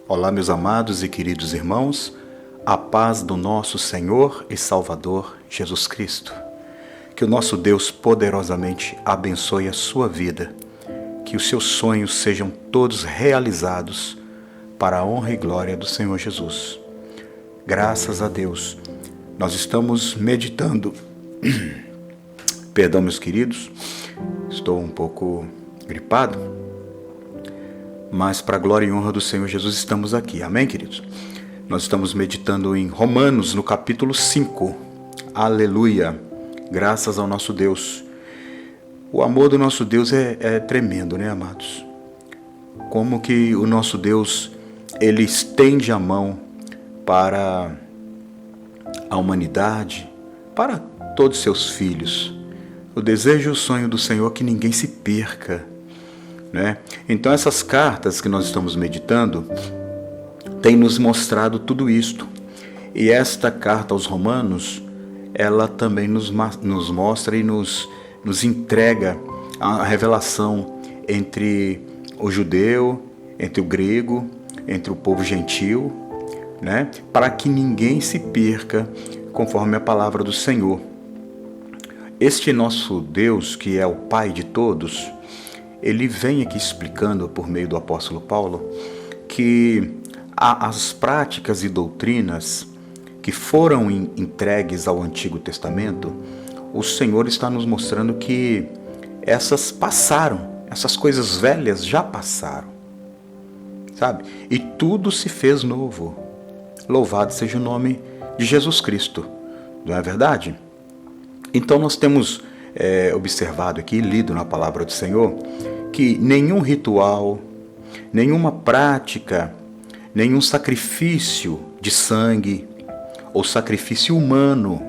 Olá, meus amados e queridos irmãos, a paz do nosso Senhor e Salvador Jesus Cristo. Que o nosso Deus poderosamente abençoe a sua vida, que os seus sonhos sejam todos realizados para a honra e glória do Senhor Jesus. Graças a Deus, nós estamos meditando. Perdão, meus queridos, estou um pouco gripado, mas para a glória e honra do Senhor Jesus estamos aqui. Amém, queridos? Nós estamos meditando em Romanos, no capítulo 5. Aleluia! Graças ao nosso Deus. O amor do nosso Deus é tremendo, né, amados? Como que o nosso Deus, ele estende a mão para a humanidade, para todos os seus filhos. O desejo e o sonho do Senhor é que ninguém se perca, né? Então essas cartas que nós estamos meditando têm nos mostrado tudo isto. E esta carta aos Romanos, ela também nos mostra e nos entrega a revelação entre o judeu, entre o grego, entre o povo gentil, né? Para que ninguém se perca, conforme a palavra do Senhor. Este nosso Deus, que é o Pai de todos, ele vem aqui explicando por meio do apóstolo Paulo que as práticas e doutrinas que foram entregues ao Antigo Testamento, o Senhor está nos mostrando que essas passaram, essas coisas velhas já passaram, sabe? E tudo se fez novo. Louvado seja o nome de Jesus Cristo, não é verdade? Então nós temos observado aqui, lido na palavra do Senhor, que nenhum ritual, nenhuma prática, nenhum sacrifício de sangue ou sacrifício humano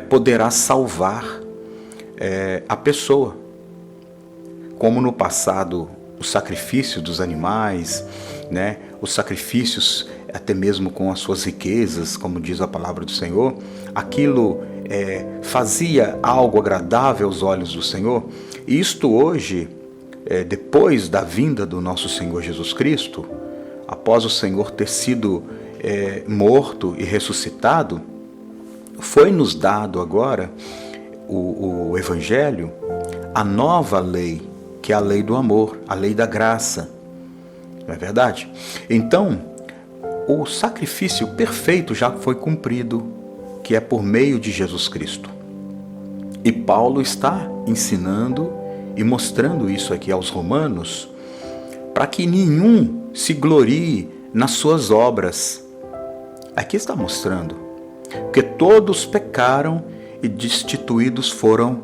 poderá salvar a pessoa. Como no passado, o sacrifício dos animais, né, os sacrifícios até mesmo com as suas riquezas, como diz a palavra do Senhor, aquilo fazia algo agradável aos olhos do Senhor. E isto hoje, depois da vinda do nosso Senhor Jesus Cristo, após o Senhor ter sido morto e ressuscitado, foi nos dado agora o Evangelho, a nova lei, que é a lei do amor, a lei da graça. Não é verdade? Então, o sacrifício perfeito já foi cumprido, que é por meio de Jesus Cristo. E Paulo está ensinando e mostrando isso aqui aos romanos, para que nenhum se glorie nas suas obras. Aqui está mostrando, porque todos pecaram e destituídos foram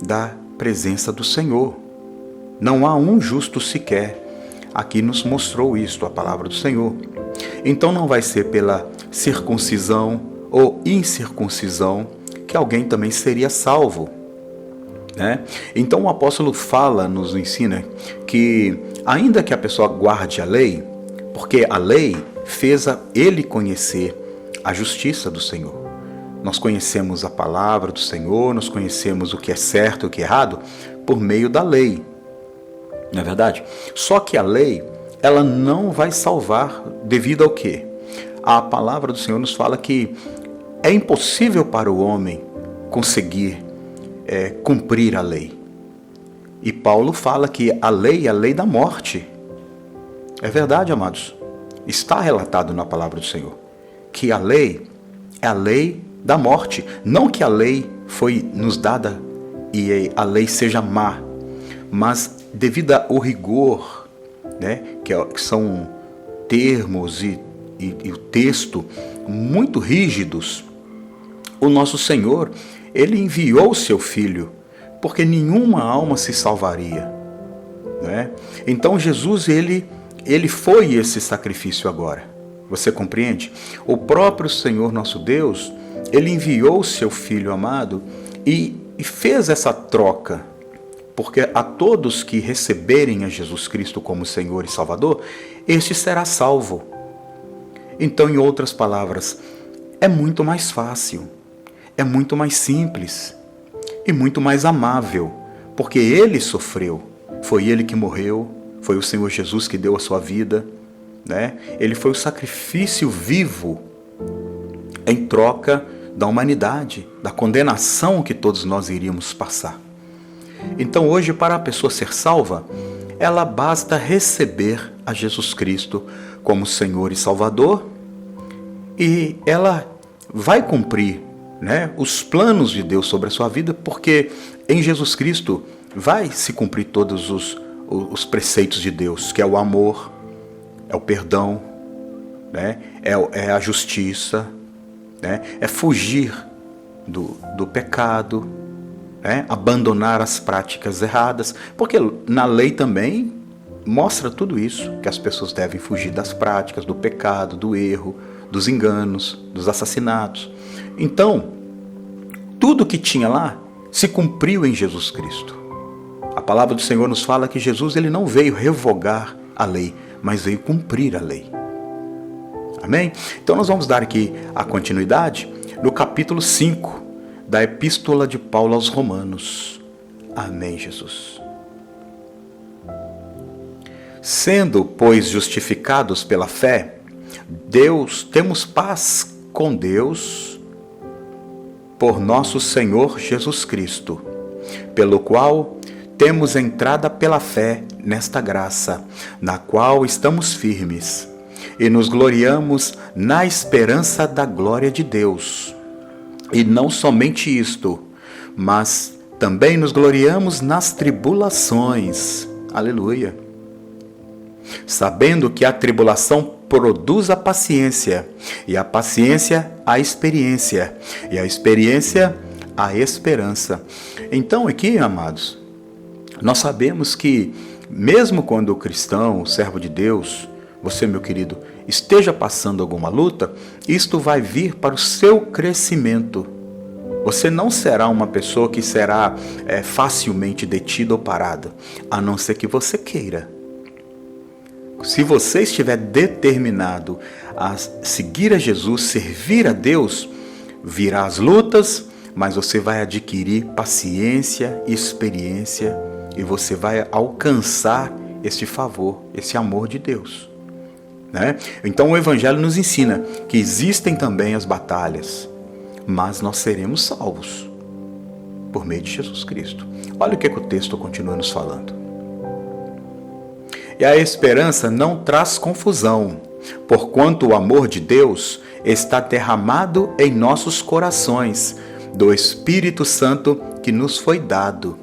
da presença do Senhor. Não há um justo sequer. Aqui nos mostrou isto, a palavra do Senhor. Então não vai ser pela circuncisão ou incircuncisão que alguém também seria salvo, né? Então o apóstolo nos ensina que ainda que a pessoa guarde a lei, porque a lei fez ele conhecer a justiça do Senhor. Nós conhecemos a palavra do Senhor, nós conhecemos o que é certo e o que é errado por meio da lei. Não é verdade? Só que a lei, ela não vai salvar devido ao quê? A palavra do Senhor nos fala que é impossível para o homem conseguir cumprir a lei. E Paulo fala que a lei é a lei da morte. É verdade, amados? Está relatado na palavra do Senhor que a lei é a lei da morte. Não que a lei foi nos dada e a lei seja má, mas devido ao rigor, né, que são termos e o texto muito rígidos, o nosso Senhor, ele enviou o seu Filho, porque nenhuma alma se salvaria, né? Então Jesus, ele foi esse sacrifício agora. Você compreende? O próprio Senhor nosso Deus, ele enviou o seu Filho amado e fez essa troca, porque a todos que receberem a Jesus Cristo como Senhor e Salvador, este será salvo. Então, em outras palavras, é muito mais fácil, é muito mais simples e muito mais amável, porque ele sofreu, foi ele que morreu, foi o Senhor Jesus que deu a sua vida, né? Ele foi o sacrifício vivo em troca da humanidade, da condenação que todos nós iríamos passar. Então hoje, para a pessoa ser salva, ela basta receber a Jesus Cristo como Senhor e Salvador, e ela vai cumprir, né, os planos de Deus sobre a sua vida, porque em Jesus Cristo vai se cumprir todos os preceitos de Deus, que é o amor, é o perdão, né, é a justiça, né, é fugir do pecado, né, abandonar as práticas erradas, porque na lei também mostra tudo isso, que as pessoas devem fugir das práticas, do pecado, do erro, dos enganos, dos assassinatos. Então, tudo que tinha lá se cumpriu em Jesus Cristo. A palavra do Senhor nos fala que Jesus ele não veio revogar a lei, mas veio cumprir a lei. Amém? Então nós vamos dar aqui a continuidade no capítulo 5 da Epístola de Paulo aos Romanos. Amém, Jesus. Sendo, pois, justificados pela fé, temos paz com Deus por nosso Senhor Jesus Cristo, pelo qual temos entrada pela fé nesta graça, na qual estamos firmes, e nos gloriamos na esperança da glória de Deus. E não somente isto, mas também nos gloriamos nas tribulações. Aleluia! Sabendo que a tribulação produz a paciência, e a paciência a experiência, e a experiência a esperança. Então aqui, amados, nós sabemos que mesmo quando o cristão, o servo de Deus, você, meu querido, esteja passando alguma luta, isto vai vir para o seu crescimento. Você não será uma pessoa que será facilmente detida ou parada, a não ser que você queira. Se você estiver determinado a seguir a Jesus, servir a Deus, virá as lutas, mas você vai adquirir paciência e experiência e você vai alcançar esse favor, esse amor de Deus, né? Então o Evangelho nos ensina que existem também as batalhas, mas nós seremos salvos por meio de Jesus Cristo. Olha o que o texto continua nos falando. E a esperança não traz confusão, porquanto o amor de Deus está derramado em nossos corações, do Espírito Santo que nos foi dado.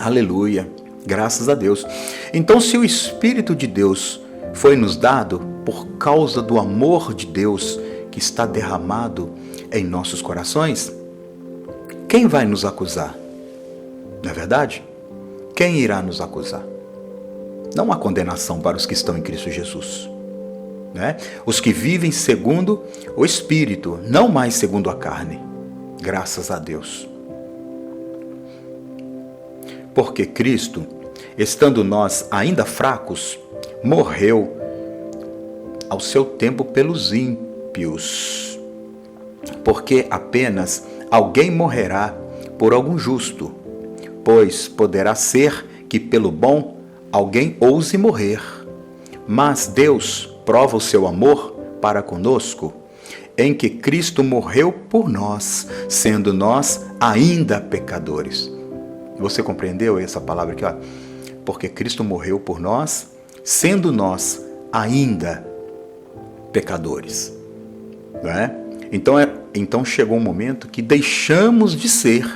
Aleluia, graças a Deus. Então, se o Espírito de Deus foi nos dado por causa do amor de Deus que está derramado em nossos corações, quem vai nos acusar? Não é verdade? Quem irá nos acusar? Não há condenação para os que estão em Cristo Jesus, né? Os que vivem segundo o Espírito, não mais segundo a carne. Graças a Deus. Porque Cristo, estando nós ainda fracos, morreu ao seu tempo pelos ímpios. Porque apenas alguém morrerá por algum justo, pois poderá ser que pelo bom alguém ouse morrer. Mas Deus prova o seu amor para conosco, em que Cristo morreu por nós, sendo nós ainda pecadores. Você compreendeu essa palavra aqui? Ó? Porque Cristo morreu por nós, sendo nós ainda pecadores. Não é? Então chegou um momento que deixamos de ser,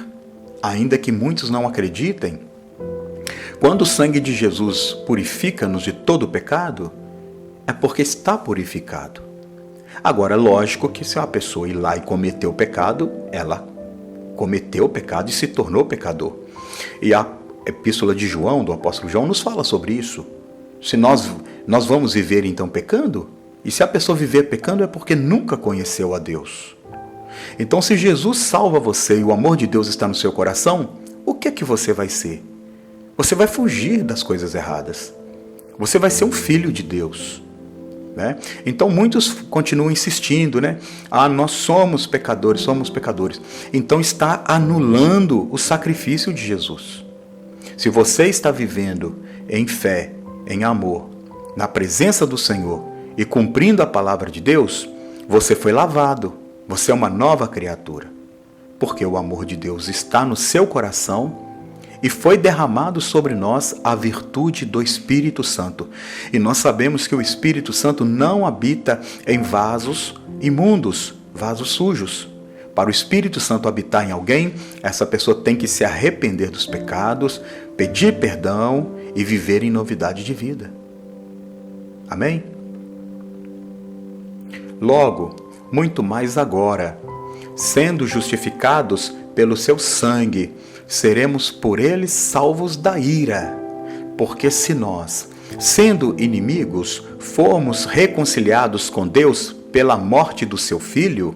ainda que muitos não acreditem. Quando o sangue de Jesus purifica-nos de todo o pecado, é porque está purificado. Agora, é lógico que se uma pessoa ir lá e cometer o pecado, ela cometeu o pecado e se tornou pecador. E a epístola de João, do apóstolo João, nos fala sobre isso. Se nós vamos viver então pecando, e se a pessoa viver pecando é porque nunca conheceu a Deus. Então, se Jesus salva você e o amor de Deus está no seu coração, o que é que você vai ser? Você vai fugir das coisas erradas. Você vai ser um filho de Deus, né? Então muitos continuam insistindo, né? Nós somos pecadores, somos pecadores. Então está anulando o sacrifício de Jesus. Se você está vivendo em fé, em amor, na presença do Senhor e cumprindo a palavra de Deus, você foi lavado, você é uma nova criatura. Porque o amor de Deus está no seu coração e foi derramado sobre nós a virtude do Espírito Santo. E nós sabemos que o Espírito Santo não habita em vasos imundos, vasos sujos. Para o Espírito Santo habitar em alguém, essa pessoa tem que se arrepender dos pecados, pedir perdão e viver em novidade de vida. Amém? Logo, muito mais agora, sendo justificados pelo seu sangue, seremos por ele salvos da ira. Porque se nós, sendo inimigos, formos reconciliados com Deus pela morte do seu Filho,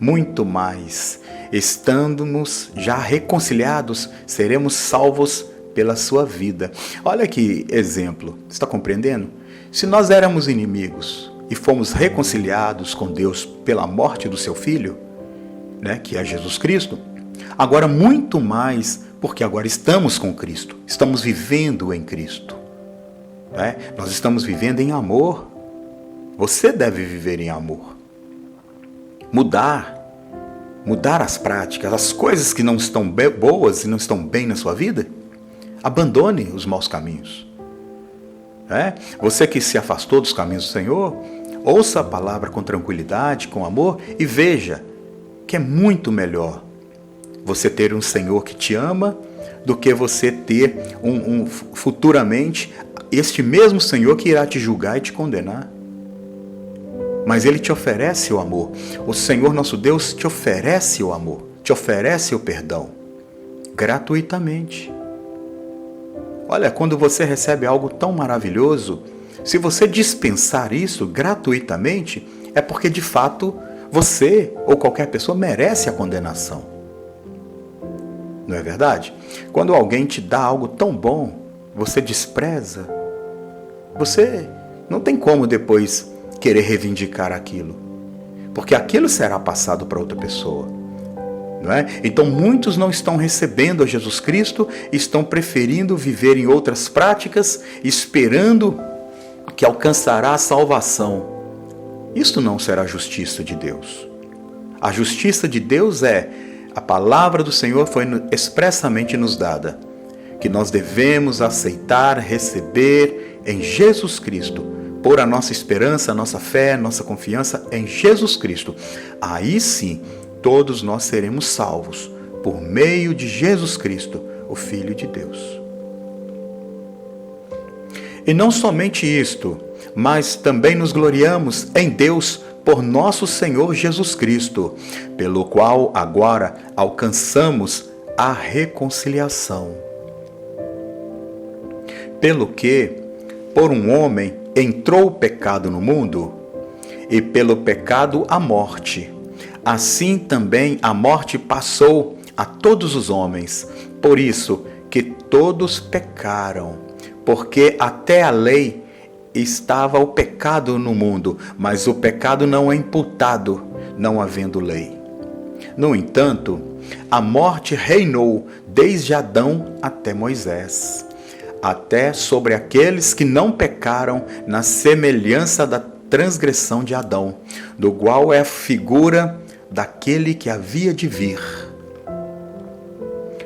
muito mais, estando-nos já reconciliados, seremos salvos pela sua vida. Olha que exemplo, está compreendendo? Se nós éramos inimigos e fomos reconciliados com Deus pela morte do seu Filho, que é Jesus Cristo, agora muito mais, porque agora estamos com Cristo, estamos vivendo em Cristo. Nós estamos vivendo em amor. Você deve viver em amor. Mudar as práticas, as coisas que não estão boas e não estão bem na sua vida. Abandone os maus caminhos. Você que se afastou dos caminhos do Senhor, ouça a palavra com tranquilidade, com amor e veja que é muito melhor você ter um Senhor que te ama do que você ter futuramente este mesmo Senhor que irá te julgar e te condenar. Mas Ele te oferece o amor. O Senhor nosso Deus te oferece o amor, te oferece o perdão, gratuitamente. Olha, quando você recebe algo tão maravilhoso, se você dispensar isso gratuitamente, é porque de fato você ou qualquer pessoa merece a condenação. Não é verdade? Quando alguém te dá algo tão bom, você despreza, você não tem como depois querer reivindicar aquilo, porque aquilo será passado para outra pessoa. Não é? Então muitos não estão recebendo a Jesus Cristo, estão preferindo viver em outras práticas, esperando que alcançará a salvação. Isto não será a justiça de Deus. A justiça de Deus a palavra do Senhor foi expressamente nos dada, que nós devemos aceitar, receber em Jesus Cristo, pôr a nossa esperança, a nossa fé, a nossa confiança em Jesus Cristo. Aí sim, todos nós seremos salvos por meio de Jesus Cristo, o Filho de Deus. E não somente isto, mas também nos gloriamos em Deus por nosso Senhor Jesus Cristo, pelo qual agora alcançamos a reconciliação. Pelo que, por um homem, entrou o pecado no mundo, e pelo pecado a morte. Assim também a morte passou a todos os homens, por isso que todos pecaram, porque até a lei estava o pecado no mundo, mas o pecado não é imputado, não havendo lei. No entanto, a morte reinou desde Adão até Moisés, até sobre aqueles que não pecaram na semelhança da transgressão de Adão, do qual é a figura daquele que havia de vir.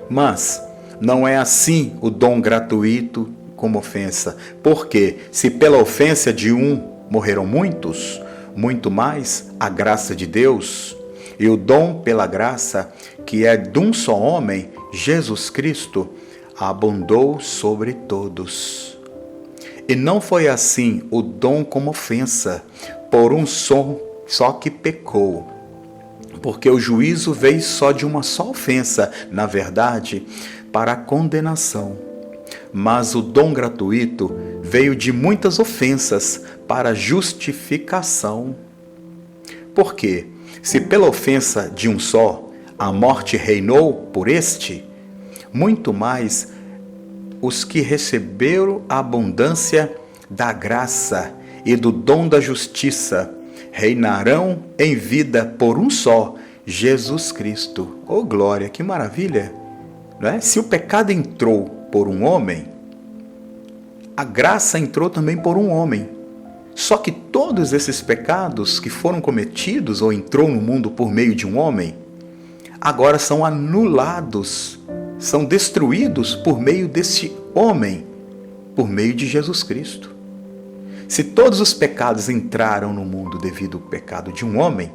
Mas não é assim o dom gratuito como ofensa, porque se pela ofensa de um morreram muitos, muito mais a graça de Deus e o dom pela graça, que é de um só homem, Jesus Cristo, abundou sobre todos. E não foi assim o dom como ofensa, por um só que pecou. Porque o juízo veio só de uma só ofensa, na verdade, para a condenação. Mas o dom gratuito veio de muitas ofensas para a justificação. Porque, se pela ofensa de um só a morte reinou por este, muito mais os que receberam a abundância da graça e do dom da justiça reinarão em vida por um só, Jesus Cristo. Oh glória, que maravilha! Não é? Se o pecado entrou por um homem, a graça entrou também por um homem. Só que todos esses pecados que foram cometidos ou entrou no mundo por meio de um homem, agora são anulados, são destruídos por meio desse homem, por meio de Jesus Cristo. Se todos os pecados entraram no mundo devido ao pecado de um homem,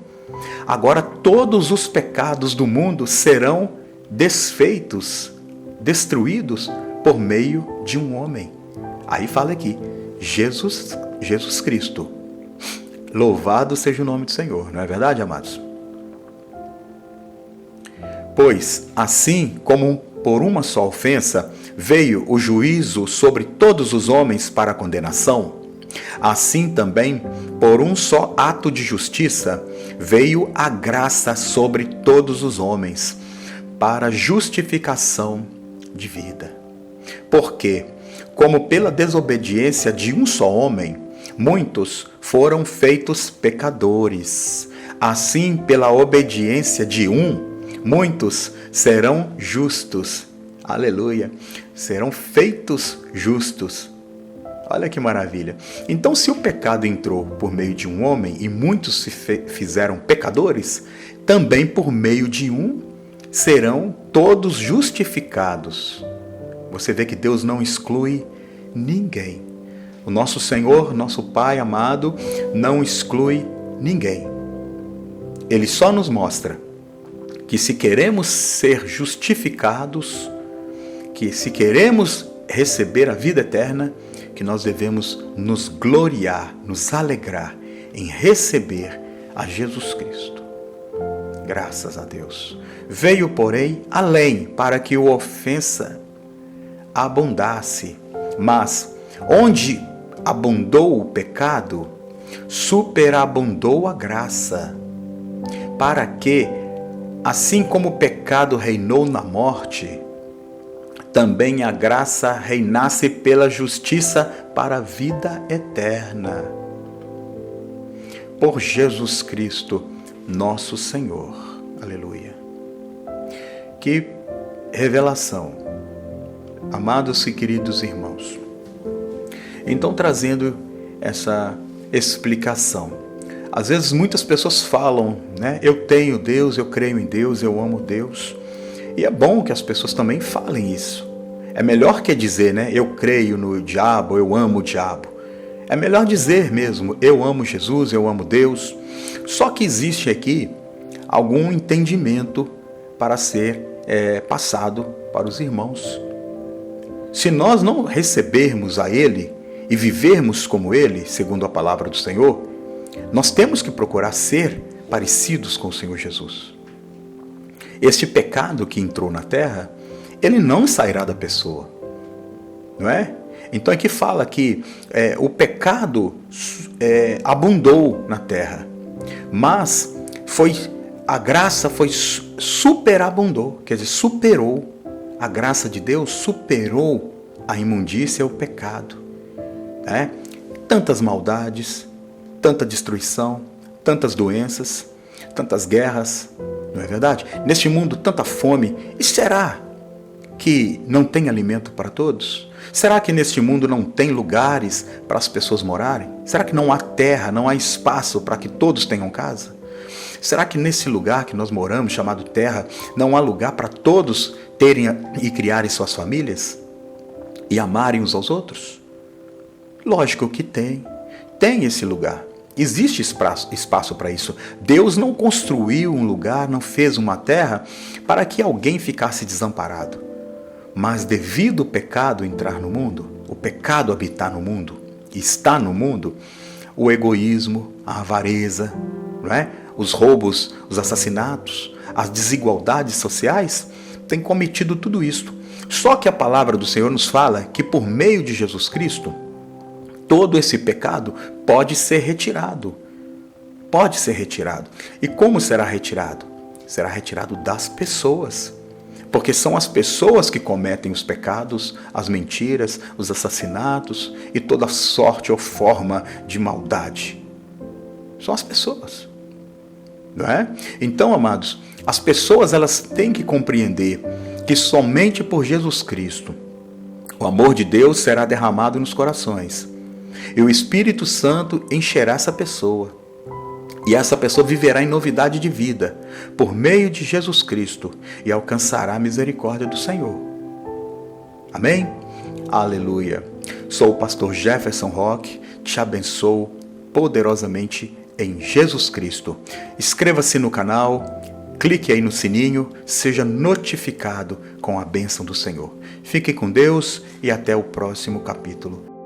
agora todos os pecados do mundo serão desfeitos, destruídos por meio de um homem. Aí fala aqui, Jesus Cristo. Louvado seja o nome do Senhor, não é verdade, amados? Pois, assim como por uma só ofensa veio o juízo sobre todos os homens para a condenação, assim também, por um só ato de justiça, veio a graça sobre todos os homens, para justificação de vida. Porque, como pela desobediência de um só homem, muitos foram feitos pecadores, assim pela obediência de um, muitos serão justos. Aleluia! Serão feitos justos. Olha que maravilha. Então, se o pecado entrou por meio de um homem e muitos se fizeram pecadores, também por meio de um serão todos justificados. Você vê que Deus não exclui ninguém. O nosso Senhor, nosso Pai amado, não exclui ninguém. Ele só nos mostra que se queremos ser justificados, que se queremos receber a vida eterna, que nós devemos nos gloriar, nos alegrar em receber a Jesus Cristo. Graças a Deus. Veio, porém, além, para que a ofensa abundasse. Mas, onde abundou o pecado, superabundou a graça, para que, assim como o pecado reinou na morte, também a graça reinasse pela justiça para a vida eterna. Por Jesus Cristo, nosso Senhor. Aleluia. Que revelação, amados e queridos irmãos. Então, trazendo essa explicação. Às vezes muitas pessoas falam, né? Eu tenho Deus, eu creio em Deus, eu amo Deus. E é bom que as pessoas também falem isso. É melhor que dizer, né? Eu creio no diabo, eu amo o diabo. É melhor dizer mesmo, eu amo Jesus, eu amo Deus. Só que existe aqui algum entendimento para ser passado para os irmãos. Se nós não recebermos a Ele e vivermos como Ele, segundo a palavra do Senhor, nós temos que procurar ser parecidos com o Senhor Jesus. Este pecado que entrou na terra, ele não sairá da pessoa, não é? Então aqui fala que o pecado abundou na terra, mas a graça superabundou, quer dizer, superou. A graça de Deus superou a imundícia e o pecado. Né? Tantas maldades, tanta destruição, tantas doenças, tantas guerras, não é verdade? Neste mundo, tanta fome. E será que não tem alimento para todos? Será que neste mundo não tem lugares para as pessoas morarem? Será que não há terra, não há espaço para que todos tenham casa? Será que nesse lugar que nós moramos, chamado terra, não há lugar para todos terem e criarem suas famílias? E amarem uns aos outros? Lógico que tem. Tem esse lugar. Existe espaço para isso. Deus não construiu um lugar, não fez uma terra para que alguém ficasse desamparado. Mas devido ao pecado entrar no mundo, o pecado habitar no mundo, está no mundo, o egoísmo, a avareza, não é? Os roubos, os assassinatos, as desigualdades sociais têm cometido tudo isso. Só que a palavra do Senhor nos fala que por meio de Jesus Cristo, todo esse pecado pode ser retirado. Pode ser retirado. E como será retirado? Será retirado das pessoas. Porque são as pessoas que cometem os pecados, as mentiras, os assassinatos e toda sorte ou forma de maldade. São as pessoas. Não é? Então, amados, as pessoas elas têm que compreender que somente por Jesus Cristo, O amor de Deus será derramado nos corações. E o Espírito Santo encherá essa pessoa. E essa pessoa viverá em novidade de vida, por meio de Jesus Cristo, e alcançará a misericórdia do Senhor. Amém? Aleluia. Sou o pastor Jefferson Roque, te abençoo poderosamente em Jesus Cristo. Inscreva-se no canal, clique aí no sininho, seja notificado com a bênção do Senhor. Fique com Deus e até o próximo capítulo.